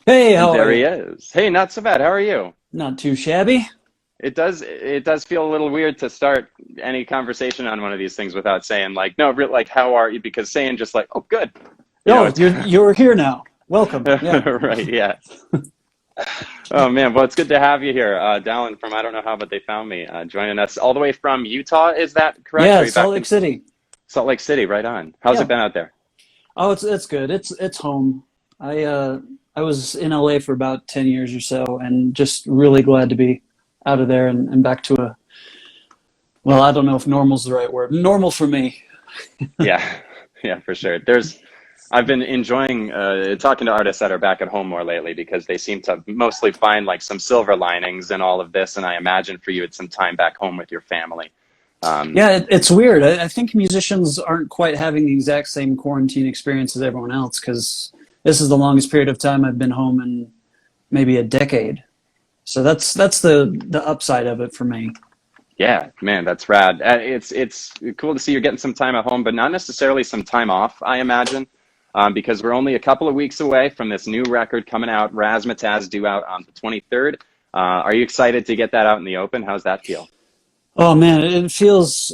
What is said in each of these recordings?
Hey, And how are there he you? is. Hey, not so bad. How are you? Not too shabby. It does feel a little weird to start any conversation on one of these things without saying like, no, like, how are you? Because saying just like, oh, good. Oh, It's you're here now. Welcome. Yeah. right, yeah. Oh man, well, it's good to have you here, Dallin from I don't know how, but they found me, joining us all the way from Utah. Is that correct? Or Yeah, are you Salt back Lake in City. Salt Lake City? Right on. How's it Yeah. been out there? Oh, it's good. It's home. I was in LA for about 10 years or so and just really glad to be out of there and back to a well, I don't know if normal's the right word. Normal for me. Yeah, yeah, for sure. I've been enjoying talking to artists that are back at home more lately because they seem to mostly find like some silver linings in all of this. And I imagine for you, it's some time back home with your family. Um, Yeah, it's weird. I think musicians aren't quite having the exact same quarantine experience as everyone else because this is the longest period of time I've been home in maybe a decade. So that's the upside of it for me. yeah, man, that's rad. It's cool to see you're getting some time at home, but not necessarily some time off, I imagine, because we're only a couple of weeks away from this new record coming out. Razzmatazz due out on the 23rd. Are you excited to get that out in the open? How's that feel? Oh man, it feels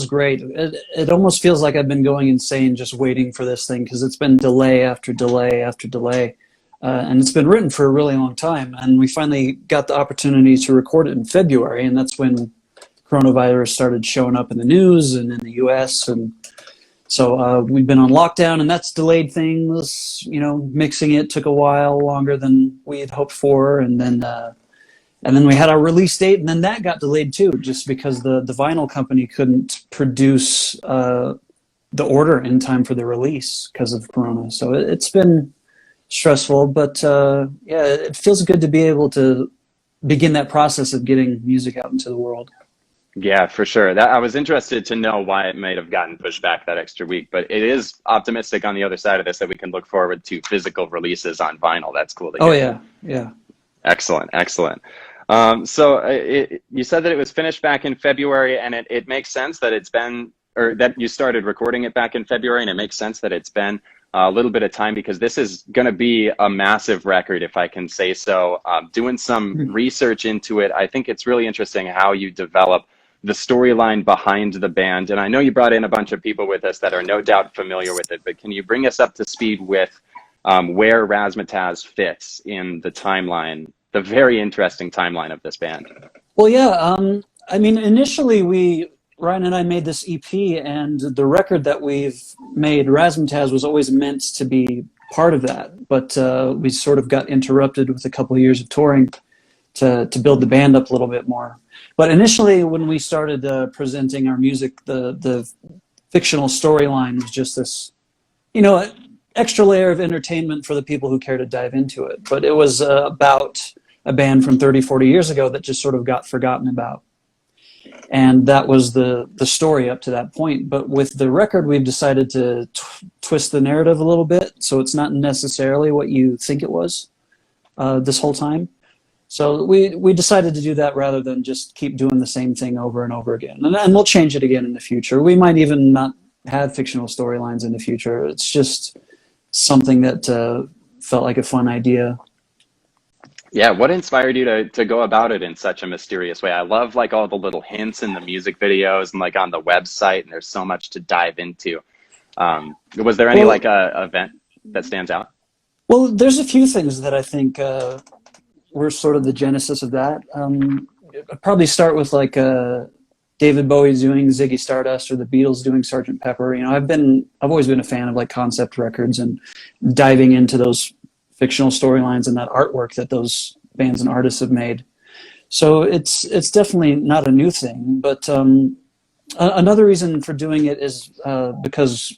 great. It almost feels like I've been going insane just waiting for this thing because it's been delay after delay after delay, and it's been written for a really long time. And we finally got the opportunity to record it in February, and that's when coronavirus started showing up in the news and in the U.S. And so we've been on lockdown, and that's delayed things. You know, mixing it took a while longer than we had hoped for, and then we had our release date, and then that got delayed too, just because the vinyl company couldn't produce the order in time for the release because of Corona. So it's been stressful, but yeah, it feels good to be able to begin that process of getting music out into the world. Yeah, for sure. That I was interested to know why it might have gotten pushed back that extra week, but it is optimistic on the other side of this that we can look forward to physical releases on vinyl. That's cool to Oh hear. yeah, yeah. Excellent, excellent. You said that it was finished back in February, and it makes sense that it's been, or that you started recording it back in February, and it makes sense that it's been a little bit of time because this is going to be a massive record, if I can say so. Doing some research into it, I think it's really interesting how you develop the storyline behind the band. And I know you brought in a bunch of people with us that are no doubt familiar with it, but can you bring us up to speed with where Razzmatazz fits in the timeline, the very interesting timeline of this band? Well, yeah. I mean, initially Ryan and I made this EP, and the record that we've made, Razzmatazz, was always meant to be part of that. But we sort of got interrupted with a couple of years of touring to build the band up a little bit more. But initially, when we started presenting our music, the fictional storyline was just this, you know, extra layer of entertainment for the people who care to dive into it. But it was about a band from 30, 40 years ago that just sort of got forgotten about. And that was the story up to that point. But with the record, we've decided to twist the narrative a little bit, so it's not necessarily what you think it was this whole time. So we decided to do that rather than just keep doing the same thing over and over again. And we'll change it again in the future. We might even not have fictional storylines in the future. It's just something that felt like a fun idea. Yeah, what inspired you to go about it in such a mysterious way? I love like all the little hints in the music videos and like on the website, and there's so much to dive into. Was there any like Well, event that stands out? well, there's a few things that I think were sort of the genesis of that. I'd probably start with like David Bowie doing Ziggy Stardust or the Beatles doing Sergeant Pepper. You know, I've always been a fan of like concept records and diving into those fictional storylines and that artwork that those bands and artists have made. So it's definitely not a new thing. But another reason for doing it is because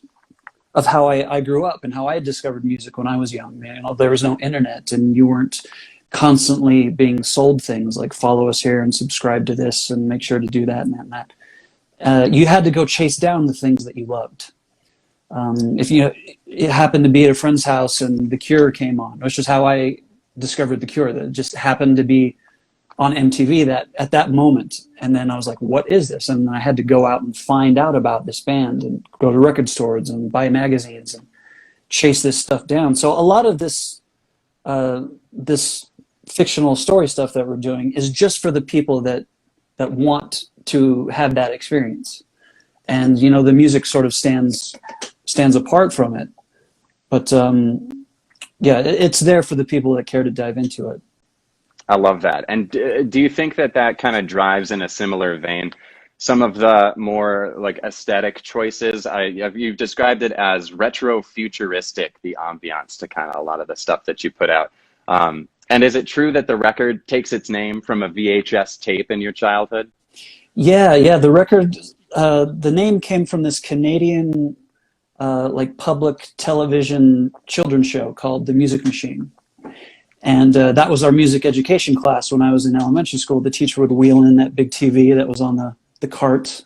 of how I grew up and how I discovered music when I was young. You know, there was no internet, and you weren't constantly being sold things like follow us here and subscribe to this and make sure to do that and that and that. You had to go chase down the things that you loved. If you it happened to be at a friend's house and The Cure came on, which is how I discovered The Cure. That just happened to be on MTV that at that moment, and then I was like, "What is this?" And I had to go out and find out about this band and go to record stores and buy magazines and chase this stuff down. So a lot of this this fictional story stuff that we're doing is just for the people that want to have that experience. And you know, the music sort of stands apart from it. But yeah, it's there for the people that care to dive into it. I love that. And do you think that that kind of drives in a similar vein some of the more like aesthetic choices? You've described it as retro futuristic, the ambiance to kind of a lot of the stuff that you put out. And is it true that the record takes its name from a VHS tape in your childhood? Yeah. The record, the name came from this Canadian like public television children's show called The Music Machine. And that was our music education class when I was in elementary school. The teacher would wheel in that big TV that was on the cart.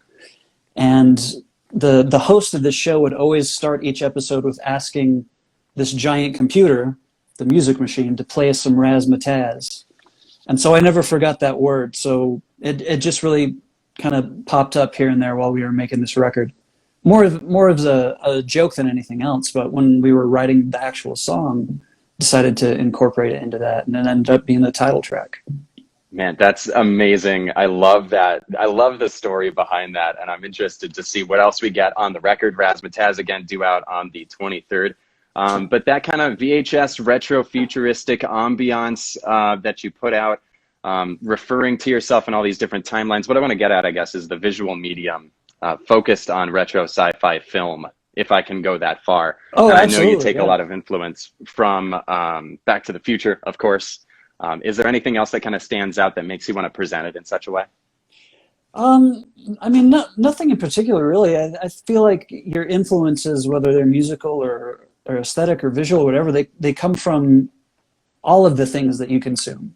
And the host of the show would always start each episode with asking this giant computer, the music machine, to play us some razzmatazz. And so I never forgot that word. So it just really kind of popped up here and there while we were making this record. More of a joke than anything else. But when we were writing the actual song, decided to incorporate it into that, and it ended up being the title track. Man, that's amazing. I love that. I love the story behind that, and I'm interested to see what else we get on the record. Razzmatazz, again, due out on the 23rd. But that kind of VHS retro futuristic ambiance that you put out, referring to yourself in all these different timelines. What I want to get at, I guess, is the visual medium focused on retro sci-fi film, if I can go that far. Oh, and absolutely. I know you take a lot of influence from Back to the Future, of course. Is there anything else that kind of stands out that makes you want to present it in such a way? I mean, nothing in particular, really. I feel like your influences, whether they're musical or aesthetic or visual or whatever, they come from all of the things that you consume.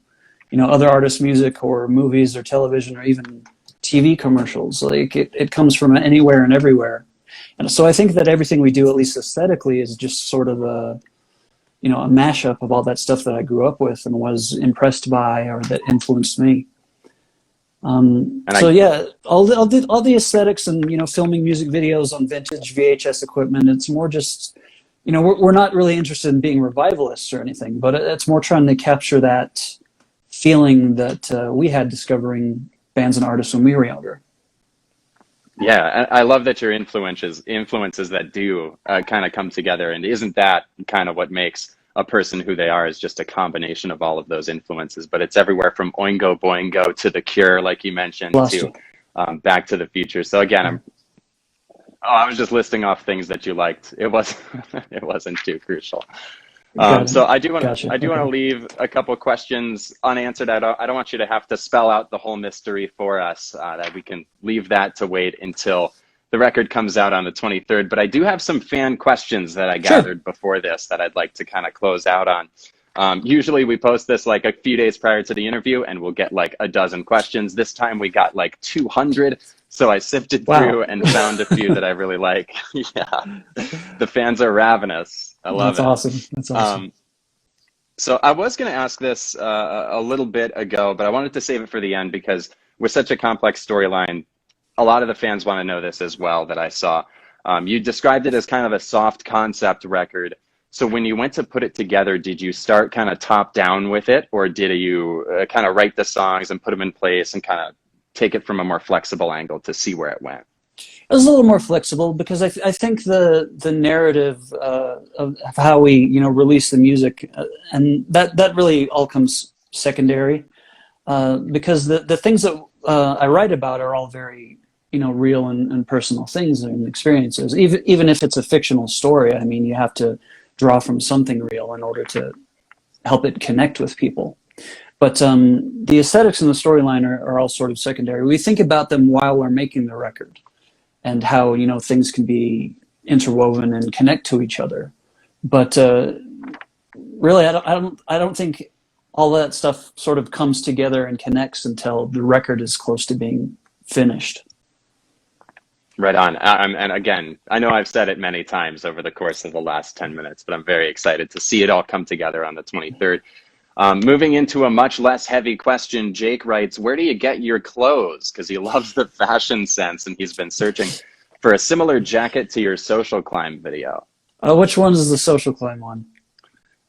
You know, other artists' music or movies or television or even TV commercials. Like it comes from anywhere and everywhere. And so I think that everything we do, at least aesthetically, is just sort of a mashup of all that stuff that I grew up with and was impressed by or that influenced me. Yeah, all the aesthetics and, you know, filming music videos on vintage VHS equipment, it's more just, you know, we're not really interested in being revivalists or anything, but it's more trying to capture that feeling that we had discovering bands and artists when we were younger. Yeah, I love that your influences that do kind of come together. And isn't that kind of what makes a person who they are, is just a combination of all of those influences? But it's everywhere from Oingo Boingo to The Cure, like you mentioned, to Back to the Future. So again, I was just listing off things that you liked. It wasn't too crucial. So I do want to leave a couple of questions unanswered. I don't want you to have to spell out the whole mystery for us. That we can leave that to wait until the record comes out on the 23rd. But I do have some fan questions that I gathered before this that I'd like to kind of close out on. Usually we post this like a few days prior to the interview, and we'll get like a dozen questions. This time we got like 200. So I sifted through and found a few that I really like. Yeah, the fans are ravenous. I love it. That's awesome. So I was going to ask this a little bit ago, but I wanted to save it for the end because with such a complex storyline, a lot of the fans want to know this as well that I saw. You described it as kind of a soft concept record. So when you went to put it together, did you start kind of top down with it, or did you kind of write the songs and put them in place and kind of take it from a more flexible angle to see where it went? It was a little more flexible because I think the narrative of how we, you know, release the music and that really all comes secondary because the things that I write about are all very, you know, real and personal things and experiences. Even if it's a fictional story, I mean, you have to draw from something real in order to help it connect with people. But the aesthetics and the storyline are all sort of secondary. We think about them while we're making the record, and how, you know, things can be interwoven and connect to each other. But really, I don't think all that stuff sort of comes together and connects until the record is close to being finished. Right on. And again, I know I've said it many times over the course of the last 10 minutes, but I'm very excited to see it all come together on the 23rd. Moving into a much less heavy question, Jake writes, where do you get your clothes? Because he loves the fashion sense and he's been searching for a similar jacket to your Social Climb video. Which one is the Social Climb one?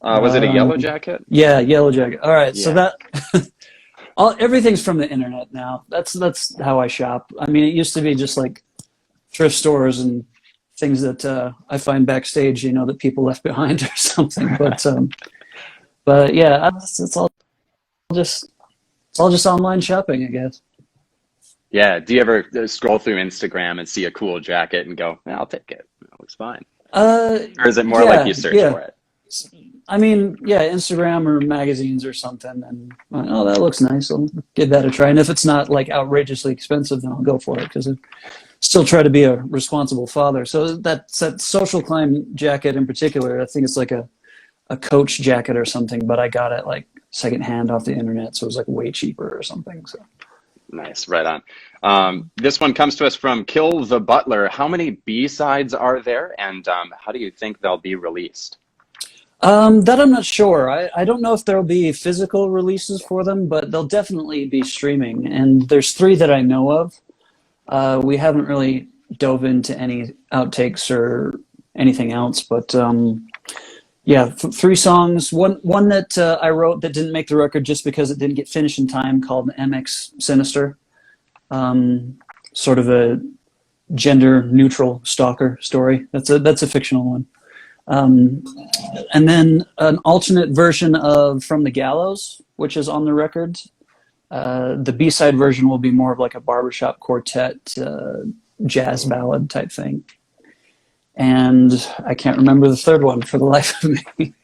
Was it a yellow Um, jacket? yeah, Yellow Jacket. All right, so Yeah. that everything's from the internet now. That's how I shop. I mean, it used to be just like thrift stores and things that I find backstage, that people left behind or something. But yeah, just it's all just online shopping, I guess. Yeah. Do you ever scroll through Instagram and see a cool jacket and go, "Yeah, I'll take it. That looks fine." Or is it more like you Yeah, search yeah. for it? I mean, yeah, Instagram or magazines or something, and oh, that looks nice. I'll give that a try. And if it's not like outrageously expensive, then I'll go for it because I still try to be a responsible father. So that social climb jacket in particular, I think it's like a Coach jacket or something, but I got it like secondhand off the internet, so it was like way cheaper or something. So. Nice, right on. This one comes to us from Kill the Butler. How many B-sides are there, and how do you think they'll be released? That I'm not sure. I don't know if there'll be physical releases for them, but they'll definitely be streaming. And there's three that I know of. We haven't really dove into any outtakes or anything else, but yeah, three songs. One that I wrote that didn't make the record just because it didn't get finished in time, called MX Sinister. Sort of a gender neutral stalker story. That's a fictional one. Um, and then an alternate version of From the Gallows, which is on the record. The B-side version will be more of like a barbershop quartet, jazz ballad type thing. And I can't remember the third one for the life of me.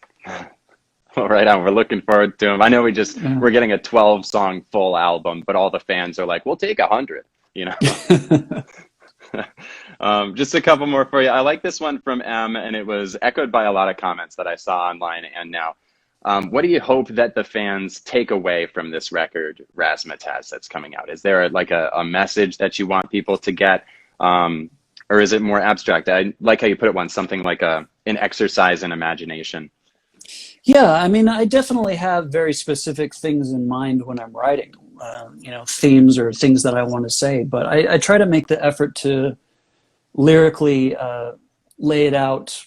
Well, right on. We're looking forward to them. I know Yeah. we're getting a 12-song full album, but all the fans are like, "We'll take 100." You know. Just a couple more for you. I like this one from M, and it was echoed by a lot of comments that I saw online and now. What do you hope that the fans take away from this record, Razzmatazz, that's coming out? Is there like a message that you want people to get, or is it more abstract? I like how you put it once, something like an exercise in imagination. Yeah, I mean, I definitely have very specific things in mind when I'm writing, themes or things that I want to say. But I try to make the effort to lyrically lay it out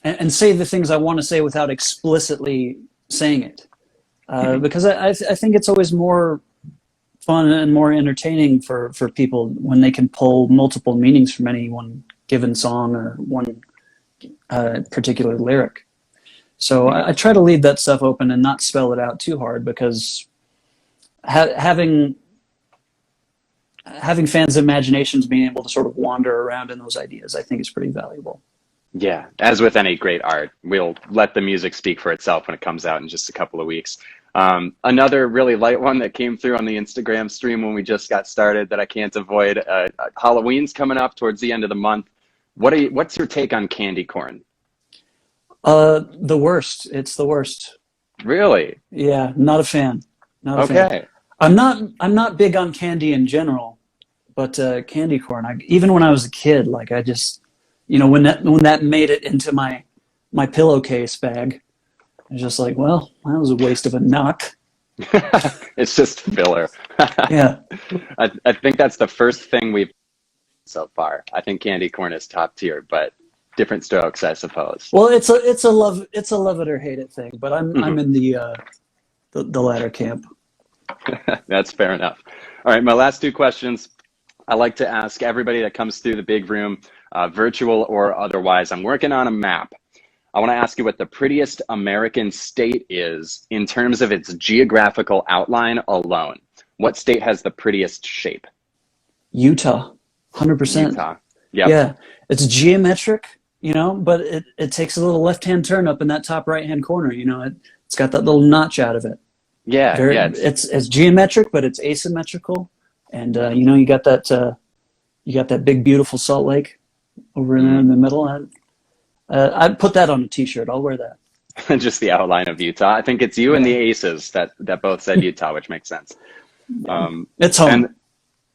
and say the things I want to say without explicitly saying it. Mhm. Because I think it's always more fun and more entertaining for people when they can pull multiple meanings from any one given song or one particular lyric. So I try to leave that stuff open and not spell it out too hard because having fans' imaginations being able to sort of wander around in those ideas, I think is pretty valuable. Yeah, as with any great art, we'll let the music speak for itself when it comes out in just a couple of weeks. Another really light one that came through on the Instagram stream when we just got started that I can't avoid. Halloween's coming up towards the end of the month. What's your take on candy corn? The worst. It's the worst. Really? Yeah, not a fan. Not a fan. Okay. I'm not big on candy in general, but candy corn. Even when I was a kid, like I just, when that made it into my pillowcase bag, I was just like, well, that was a waste of a nut. It's just filler. Yeah. I think that's the first thing we've so far. I think candy corn is top tier, but different strokes, I suppose. Well, it's a love it or hate it thing, but I'm Mhm. in the latter camp. That's fair enough. All right, my last two questions. I like to ask everybody that comes through the big room, virtual or otherwise. I'm working on a map. I want to ask you what the prettiest American state is in terms of its geographical outline alone. What state has the prettiest shape? Utah, 100%. Utah. Yep. Yeah, it's geometric, but it takes a little left-hand turn up in that top right-hand corner. It's got that little notch out of it. Yeah, Very, yeah. it's geometric, but it's asymmetrical, and you got that big beautiful Salt Lake over in there in the middle. I'd put that on a T-shirt. I'll wear that. Just the outline of Utah. I think it's you and Yeah, the Aces that both said Utah, which makes sense. yeah. Um, It's and home.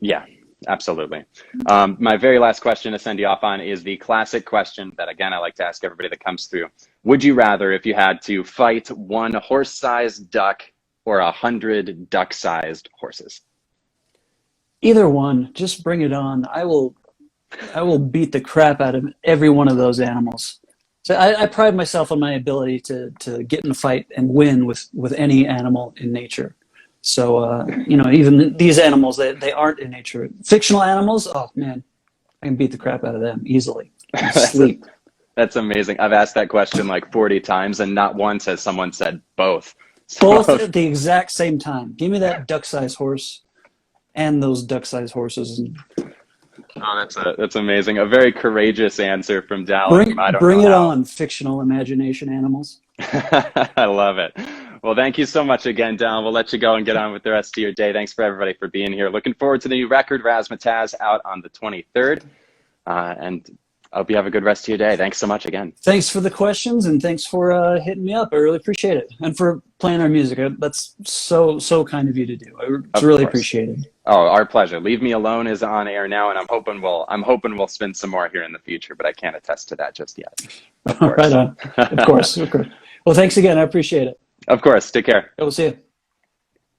yeah, absolutely. My very last question to send you off on is the classic question that, again, I like to ask everybody that comes through. Would you rather, if you had to fight one horse-sized duck or 100 duck-sized horses? Either one, just bring it on. I will beat the crap out of every one of those animals. So I pride myself on my ability to get in a fight and win with any animal in nature. So even these animals, they aren't in nature. Fictional animals, oh man, I can beat the crap out of them easily. That's Sleep. that's amazing. I've asked that question like 40 times, and not once has someone said both. Both So at the exact same time. Give me that duck-sized horse and those duck-sized horses. And oh, that's amazing. A very courageous answer from Dallin. bring I don't bring know it how. on, fictional imagination animals. I love it. Well, thank you so much again, Dallin. We'll let you go and get on with the rest of your day. Thanks for everybody for being here. Looking forward to the new record, Razzmatazz, out on the 23rd. And I hope you have a good rest of your day. Thanks so much again. Thanks for the questions and thanks for hitting me up. I really appreciate it, and for playing our music. That's so kind of you to do. It's Of really course. appreciated. Oh, our pleasure. Leave Me Alone is on air now, and I'm hoping we'll spin some more here in the future, but I can't attest to that just yet. Of course. Right on. Of course. Of course. Well, thanks again. I appreciate it. Of course. Take care. We'll see you.